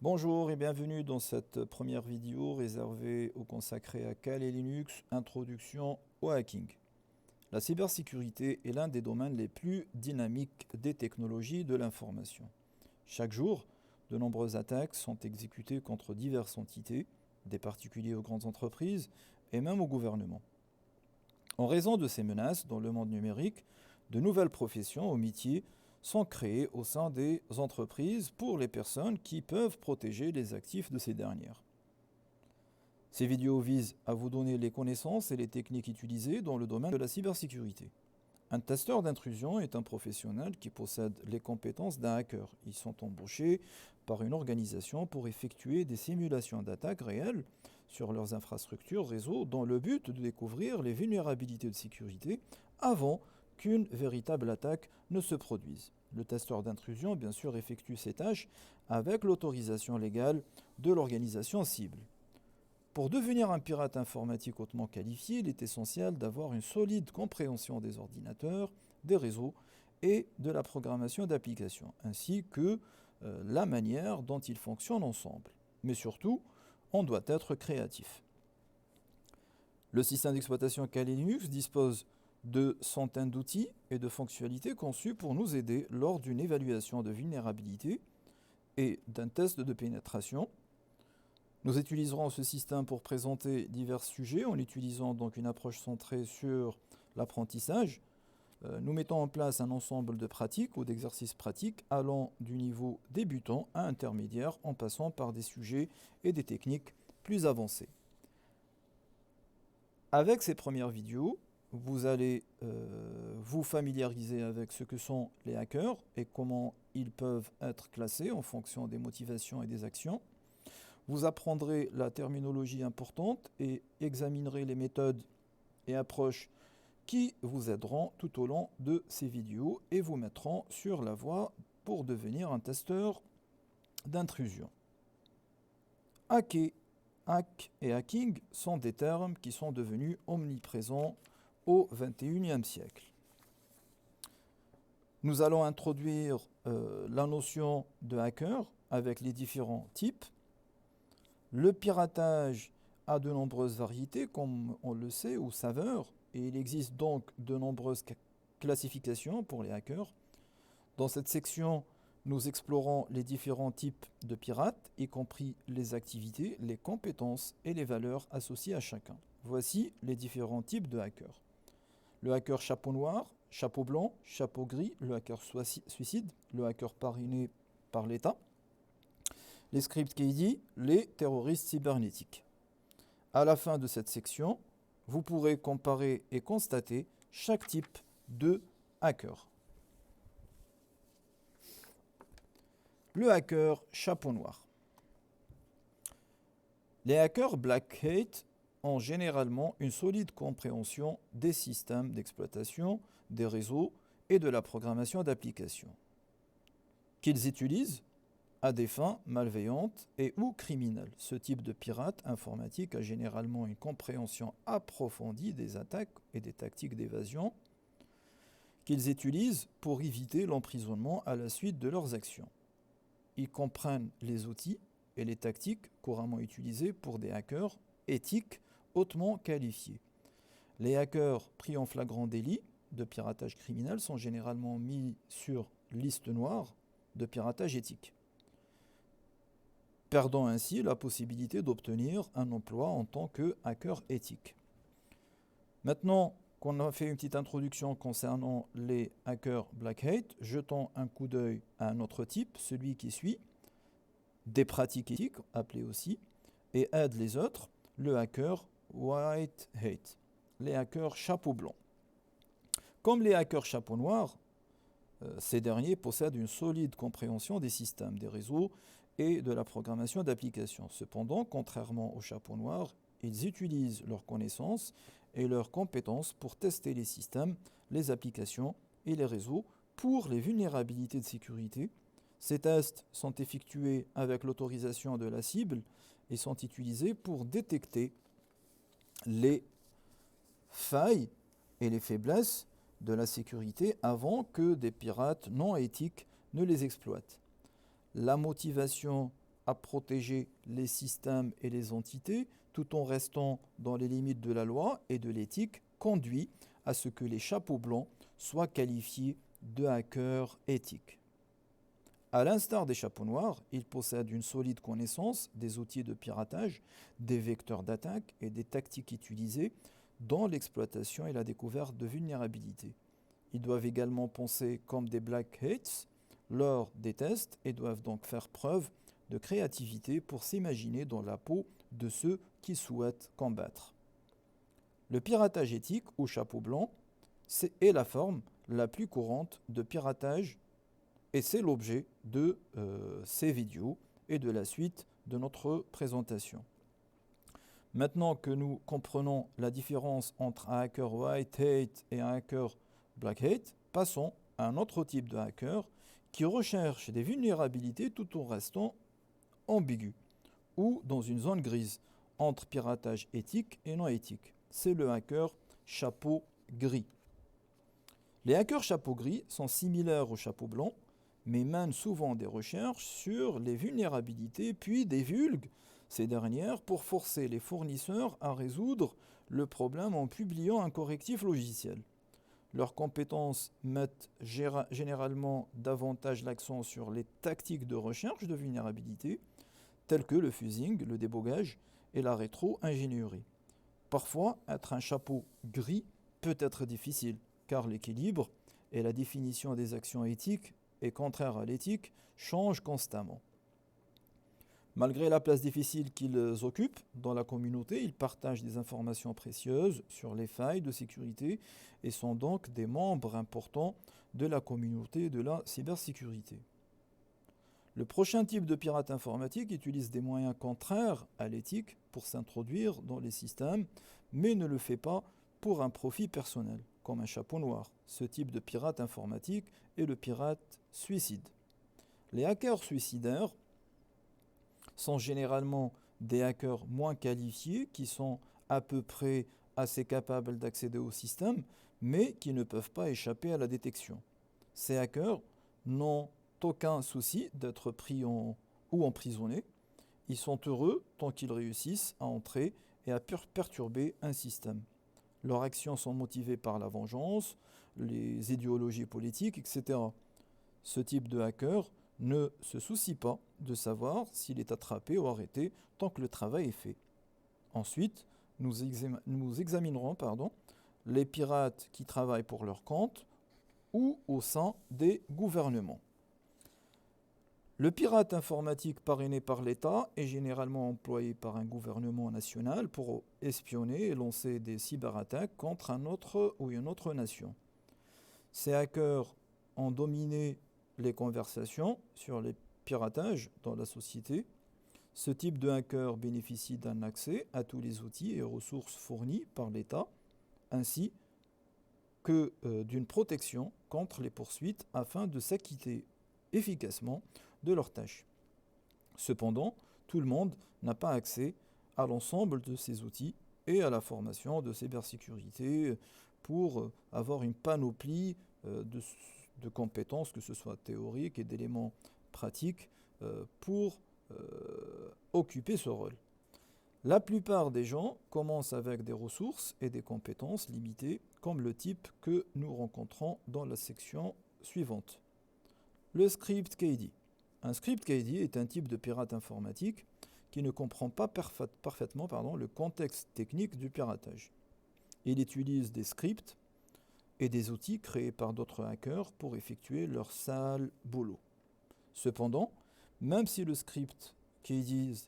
Bonjour et bienvenue dans cette première vidéo réservée ou consacrée à Kali Linux, introduction au hacking. La cybersécurité est l'un des domaines les plus dynamiques des technologies de l'information. Chaque jour, de nombreuses attaques sont exécutées contre diverses entités, des particuliers aux grandes entreprises et même au gouvernement. En raison de ces menaces dans le monde numérique, de nouvelles professions ou métiers sont créées au sein des entreprises pour les personnes qui peuvent protéger les actifs de ces dernières. Ces vidéos visent à vous donner les connaissances et les techniques utilisées dans le domaine de la cybersécurité. Un testeur d'intrusion est un professionnel qui possède les compétences d'un hacker. Ils sont embauchés par une organisation pour effectuer des simulations d'attaques réelles sur leurs infrastructures réseau dans le but de découvrir les vulnérabilités de sécurité avant qu'une véritable attaque ne se produise. Le testeur d'intrusion, bien sûr, effectue ses tâches avec l'autorisation légale de l'organisation cible. Pour devenir un pirate informatique hautement qualifié, il est essentiel d'avoir une solide compréhension des ordinateurs, des réseaux et de la programmation d'applications, ainsi que la manière dont ils fonctionnent ensemble. Mais surtout, on doit être créatif. Le système d'exploitation Kali Linux dispose de centaines d'outils et de fonctionnalités conçus pour nous aider lors d'une évaluation de vulnérabilité et d'un test de pénétration. Nous utiliserons ce système pour présenter divers sujets en utilisant donc une approche centrée sur l'apprentissage. Nous mettons en place un ensemble de pratiques ou d'exercices pratiques allant du niveau débutant à intermédiaire en passant par des sujets et des techniques plus avancées. Avec ces premières vidéos, vous allez vous familiariser avec ce que sont les hackers et comment ils peuvent être classés en fonction des motivations et des actions. Vous apprendrez la terminologie importante et examinerez les méthodes et approches qui vous aideront tout au long de ces vidéos et vous mettront sur la voie pour devenir un testeur d'intrusion. Hacker, hack et hacking sont des termes qui sont devenus omniprésents au XXIe siècle. Nous allons introduire la notion de hacker avec les différents types. Le piratage a de nombreuses variétés, comme on le sait, ou saveurs, et il existe donc de nombreuses classifications pour les hackers. Dans cette section, nous explorons les différents types de pirates, y compris les activités, les compétences et les valeurs associées à chacun. Voici les différents types de hackers. Le hacker chapeau noir, chapeau blanc, chapeau gris, le hacker suicide, le hacker parrainé par l'État, les script kiddie, les terroristes cybernétiques. À la fin de cette section, vous pourrez comparer et constater chaque type de hacker. Le hacker chapeau noir. Les hackers Black Hat ont généralement une solide compréhension des systèmes d'exploitation, des réseaux et de la programmation d'applications qu'ils utilisent à des fins malveillantes et ou criminelles. Ce type de pirate informatique a généralement une compréhension approfondie des attaques et des tactiques d'évasion qu'ils utilisent pour éviter l'emprisonnement à la suite de leurs actions. Ils comprennent les outils et les tactiques couramment utilisées pour des hackers éthiques hautement qualifiés. Les hackers pris en flagrant délit de piratage criminel sont généralement mis sur liste noire de piratage éthique, perdant ainsi la possibilité d'obtenir un emploi en tant que hacker éthique. Maintenant qu'on a fait une petite introduction concernant les hackers Black Hat, jetons un coup d'œil à un autre type, celui qui suit, des pratiques éthiques, appelées aussi, et aide les autres, le hacker White Hat, les hackers chapeau blanc. Comme les hackers chapeau noir, ces derniers possèdent une solide compréhension des systèmes, des réseaux et de la programmation d'applications. Cependant, contrairement aux chapeaux noirs, ils utilisent leurs connaissances et leurs compétences pour tester les systèmes, les applications et les réseaux pour les vulnérabilités de sécurité. Ces tests sont effectués avec l'autorisation de la cible et sont utilisés pour détecter les failles et les faiblesses de la sécurité avant que des pirates non éthiques ne les exploitent. La motivation à protéger les systèmes et les entités tout en restant dans les limites de la loi et de l'éthique conduit à ce que les chapeaux blancs soient qualifiés de hackers éthiques. À l'instar des chapeaux noirs, ils possèdent une solide connaissance des outils de piratage, des vecteurs d'attaque et des tactiques utilisées dans l'exploitation et la découverte de vulnérabilités. Ils doivent également penser comme des black hats lors des tests et doivent donc faire preuve de créativité pour s'imaginer dans la peau de ceux qui souhaitent combattre. Le piratage éthique ou chapeau blanc est la forme la plus courante de piratage et c'est l'objet de ces vidéos et de la suite de notre présentation. Maintenant que nous comprenons la différence entre un hacker white hat et un hacker black hat, passons à un autre type de hacker qui recherche des vulnérabilités tout en restant ambigu ou dans une zone grise entre piratage éthique et non éthique. C'est le hacker chapeau gris. Les hackers chapeau gris sont similaires aux chapeaux blancs, mais mènent souvent des recherches sur les vulnérabilités puis divulguent ces dernières pour forcer les fournisseurs à résoudre le problème en publiant un correctif logiciel. Leurs compétences mettent généralement davantage l'accent sur les tactiques de recherche de vulnérabilité, telles que le fuzzing, le débogage et la rétro-ingénierie. Parfois, être un chapeau gris peut être difficile, car l'équilibre et la définition des actions éthiques et contraires à l'éthique changent constamment. Malgré la place difficile qu'ils occupent dans la communauté, ils partagent des informations précieuses sur les failles de sécurité et sont donc des membres importants de la communauté de la cybersécurité. Le prochain type de pirate informatique utilise des moyens contraires à l'éthique pour s'introduire dans les systèmes, mais ne le fait pas pour un profit personnel, comme un chapeau noir. Ce type de pirate informatique est le pirate suicide. Les hackers suicidaires sont généralement des hackers moins qualifiés qui sont à peu près assez capables d'accéder au système, mais qui ne peuvent pas échapper à la détection. Ces hackers n'ont aucun souci d'être pris ou emprisonnés. Ils sont heureux tant qu'ils réussissent à entrer et à perturber un système. Leurs actions sont motivées par la vengeance, les idéologies politiques, etc. Ce type de hacker ne se soucie pas de savoir s'il est attrapé ou arrêté tant que le travail est fait. Ensuite, nous examinerons les pirates qui travaillent pour leur compte ou au sein des gouvernements. Le pirate informatique parrainé par l'État est généralement employé par un gouvernement national pour espionner et lancer des cyberattaques contre un autre ou une autre nation. Ces hackers ont dominé les conversations sur les piratages dans la société. Ce type de hacker bénéficie d'un accès à tous les outils et ressources fournis par l'État, ainsi que d'une protection contre les poursuites afin de s'acquitter efficacement de leurs tâches. Cependant, tout le monde n'a pas accès à l'ensemble de ces outils et à la formation de cybersécurité pour avoir une panoplie de compétences, que ce soit théoriques et d'éléments pratiques, pour occuper ce rôle. La plupart des gens commencent avec des ressources et des compétences limitées, comme le type que nous rencontrons dans la section suivante. Le script KD. Un script KD est un type de pirate informatique qui ne comprend pas parfaitement le contexte technique du piratage. Il utilise des scripts et des outils créés par d'autres hackers pour effectuer leur sale boulot. Cependant, même si le script KDs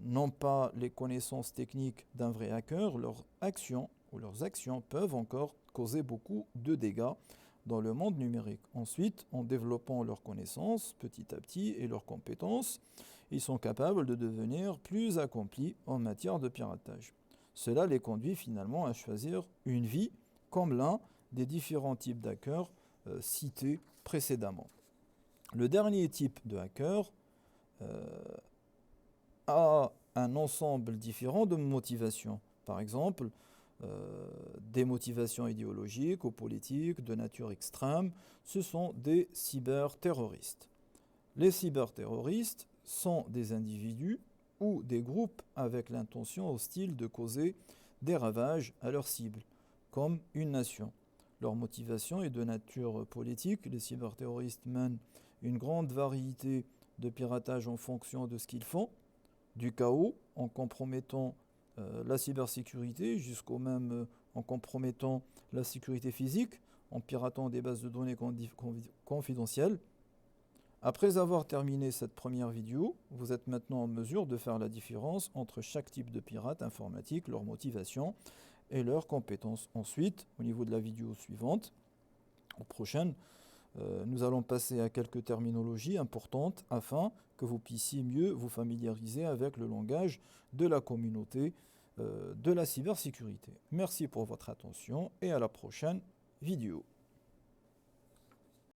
n'ont pas les connaissances techniques d'un vrai hacker, leurs actions peuvent encore causer beaucoup de dégâts dans le monde numérique. Ensuite, en développant leurs connaissances petit à petit et leurs compétences, ils sont capables de devenir plus accomplis en matière de piratage. Cela les conduit finalement à choisir une vie comme l'un des différents types d'hackers cités précédemment. Le dernier type de hacker a un ensemble différent de motivations. Par exemple, des motivations idéologiques ou politiques de nature extrême, ce sont des cyberterroristes. Les cyberterroristes sont des individus ou des groupes avec l'intention hostile de causer des ravages à leur cible, comme une nation. Leur motivation est de nature politique. Les cyberterroristes mènent une grande variété de piratage en fonction de ce qu'ils font, du chaos en compromettant la cybersécurité jusqu'au même en compromettant la sécurité physique, en piratant des bases de données confidentielles. Après avoir terminé cette première vidéo, vous êtes maintenant en mesure de faire la différence entre chaque type de pirate informatique, leur motivation et leurs compétences. Ensuite, au niveau de la vidéo suivante, aux prochaines, nous allons passer à quelques terminologies importantes afin que vous puissiez mieux vous familiariser avec le langage de la communauté de la cybersécurité. Merci pour votre attention et à la prochaine vidéo.